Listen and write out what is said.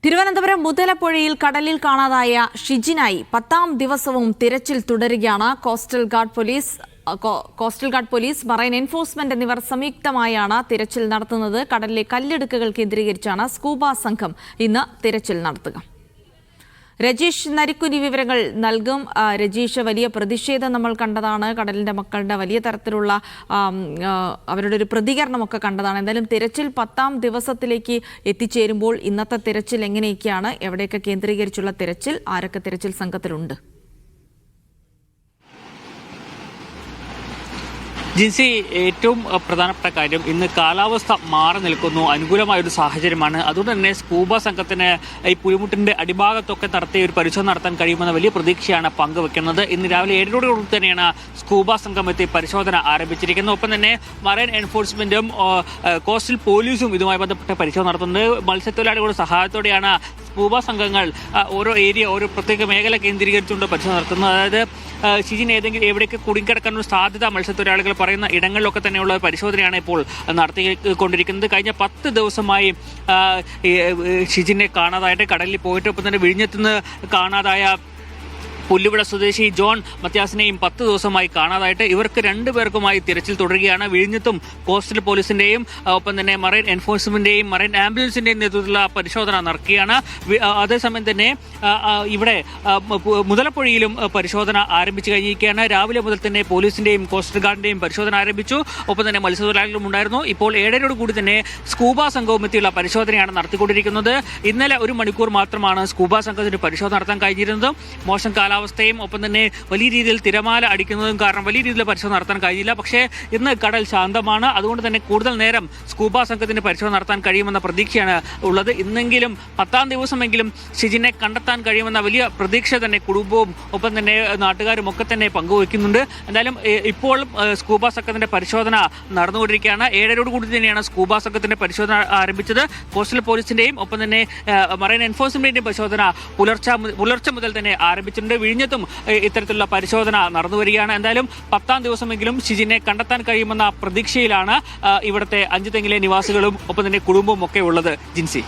തിരുവനന്തപുരം മുതലപ്പുഴയിൽ കടലിൽ കാണാതായ ഷിജിനായി 10ാം ദിവസവും തിരച്ചിൽ തുടരുകയാണ്. Coastal guard police, marine enforcement എന്നിവർ സംയുക്തമായാണ് തിരച്ചിൽ നടത്തുന്നത്. കടലിലെ കല്ലിടുക്കുകൾ കേന്ദ്രീകരിച്ചാണ് സ്കൂബ സംഘം ഇന്ന് തിരച്ചിൽ നടത്തുക. രജീഷ് നരിക്കുനി വിവരങ്ങൾ നൽകും. രജീഷ്, വലിയ പ്രതിഷേധം നമ്മൾ കണ്ടതാണ്. കടലിന്റെ മക്കളുടെ വലിയ തരത്തിലുള്ള അവരുടെ ഒരു പ്രതികരണമൊക്കെ കണ്ടതാണ്. എന്തായാലും തിരച്ചിൽ 10ാം ദിവസത്തിലേക്ക് എത്തിച്ചേരുമ്പോൾ ഇന്നത്തെ തിരച്ചിൽ എങ്ങനെയൊക്കെയാണ്? എവിടെയൊക്കെ കേന്ദ്രീകരിച്ചുള്ള തിരച്ചിൽ? ആരൊക്കെ തിരച്ചിൽ സംഘത്തിലുണ്ട്? ജിൻസി, ഏറ്റവും പ്രധാനപ്പെട്ട കാര്യം ഇന്ന് കാലാവസ്ഥ മാറി നിൽക്കുന്നു, അനുകൂലമായൊരു സാഹചര്യമാണ്. അതുകൊണ്ട് തന്നെ സ്കൂബ സംഘത്തിന് ഈ പുലിമുട്ടിന്റെ അടിഭാഗത്തൊക്കെ നടത്തിയ ഒരു പരിശോധന നടത്താൻ കഴിയുമെന്ന വലിയ പ്രതീക്ഷയാണ് പങ്കുവെക്കുന്നത്. ഇന്ന് രാവിലെ 7:00 തന്നെയാണ് സ്കൂബ സംഘം എത്തി പരിശോധന ആരംഭിച്ചിരിക്കുന്നത്. ഒപ്പം തന്നെ മറൈൻ എൻഫോഴ്സ്മെന്റും കോസ്റ്റൽ പോലീസും ഇതുമായി ബന്ധപ്പെട്ട പരിശോധന നടത്തുന്നത്. മത്സ്യത്തൊഴിലാളികളുടെ സഹായത്തോടെയാണ് സ്കൂബ സംഘങ്ങൾ ഓരോ പ്രത്യേക മേഖല കേന്ദ്രീകരിച്ചുകൊണ്ട് പരിശോധന നടത്തുന്നത്. അതായത് ഷിജിൻ എവിടെയൊക്കെ കുടുങ്ങിക്കിടക്കാനുള്ള സാധ്യത മത്സ്യത്തൊഴിലാളികൾ പറയുന്ന ഇടങ്ങളിലൊക്കെ തന്നെയുള്ള പരിശോധനയാണ് ഇപ്പോൾ നടത്തിക്കൊണ്ടിരിക്കുന്നത്. കഴിഞ്ഞ 10 ദിവസമായി ഷിജിനെ കാണാതായിട്ട്, കടലിൽ പോയിട്ട് ഒപ്പം തന്നെ വിഴിഞ്ഞെത്തുനിന്ന് കാണാതായ പുല്ലുവിള സ്വദേശി ജോൺ മത്യാസിനെയും 10 ദിവസമായി കാണാതായിട്ട്. ഇവർക്ക് 2 പേർക്കുമായി തിരച്ചിൽ തുടരുകയാണ്. വിഴിഞ്ഞത്തും കോസ്റ്റൽ പോലീസിന്റെയും ഒപ്പം തന്നെ മറൈൻ എൻഫോഴ്സ്മെന്റിന്റെയും മറൈൻ ആംബുലൻസിന്റെയും നേതൃത്വത്തിലുള്ള പരിശോധന നടക്കുകയാണ്. അതേസമയം തന്നെ ഇവിടെ മുതലപ്പുഴയിലും പരിശോധന ആരംഭിച്ചു കഴിഞ്ഞിരിക്കുകയാണ്. രാവിലെ മുതൽ തന്നെ പോലീസിന്റെയും കോസ്റ്റ് ഗാർഡിന്റെയും പരിശോധന ആരംഭിച്ചു. ഒപ്പം തന്നെ മത്സ്യത്തൊഴിലാളികളും ഉണ്ടായിരുന്നു. ഇപ്പോൾ 7:00 തന്നെ സ്കൂബ സംഘവും എത്തിയുള്ള പരിശോധനയാണ് നടത്തിക്കൊണ്ടിരിക്കുന്നത്. ഇന്നലെ 1 മണിക്കൂർ മാത്രമാണ് സ്കൂബ സംഘത്തിന് പരിശോധന നടത്താൻ കഴിഞ്ഞിരുന്നത്. മോശം അവസ്ഥയും ഒപ്പം തന്നെ വലിയ രീതിയിൽ തിരമാല അടിക്കുന്നതും കാരണം വലിയ രീതിയിൽ പരിശോധന നടത്താൻ കഴിഞ്ഞില്ല. പക്ഷേ ഇന്ന് കടൽ ശാന്തമാണ്. അതുകൊണ്ട് തന്നെ കൂടുതൽ നേരം സ്കൂബ സംഘത്തിന് പരിശോധന നടത്താൻ കഴിയുമെന്ന പ്രതീക്ഷയാണ് ഉള്ളത്. ഇന്നെങ്കിലും 10ാം ദിവസമെങ്കിലും ഷിജിനെ കണ്ടെത്താൻ കഴിയുമെന്ന വലിയ പ്രതീക്ഷ തന്നെ കുടുംബവും ഒപ്പം തന്നെ നാട്ടുകാരും ഒക്കെ തന്നെ പങ്കുവയ്ക്കുന്നുണ്ട്. എന്തായാലും ഇപ്പോൾ സ്കൂബ സംഘത്തിന്റെ പരിശോധന നടന്നുകൊണ്ടിരിക്കുകയാണ്. 7:00 തന്നെയാണ് സ്കൂബ സംഘത്തിന്റെ പരിശോധന ആരംഭിച്ചത്. കോസ്റ്റൽ പോലീസിന്റെയും ഒപ്പം തന്നെ മറൈൻ എൻഫോഴ്സ്മെന്റിന്റെയും പരിശോധന പുലർച്ചെ മുതൽ തന്നെ ആരംഭിച്ചിട്ടുണ്ട്. വിഴിഞ്ഞത്തും ഇത്തരത്തിലുള്ള പരിശോധന നടന്നു വരികയാണ്. എന്തായാലും 10ാം ദിവസമെങ്കിലും ഷിജിനെ കണ്ടെത്താൻ കഴിയുമെന്ന പ്രതീക്ഷയിലാണ് ഇവിടുത്തെ അഞ്ചുതെങ്ങിലെ നിവാസികളും ഒപ്പം തന്നെ കുടുംബവും ഒക്കെ ഉള്ളത്. ജിൻസി.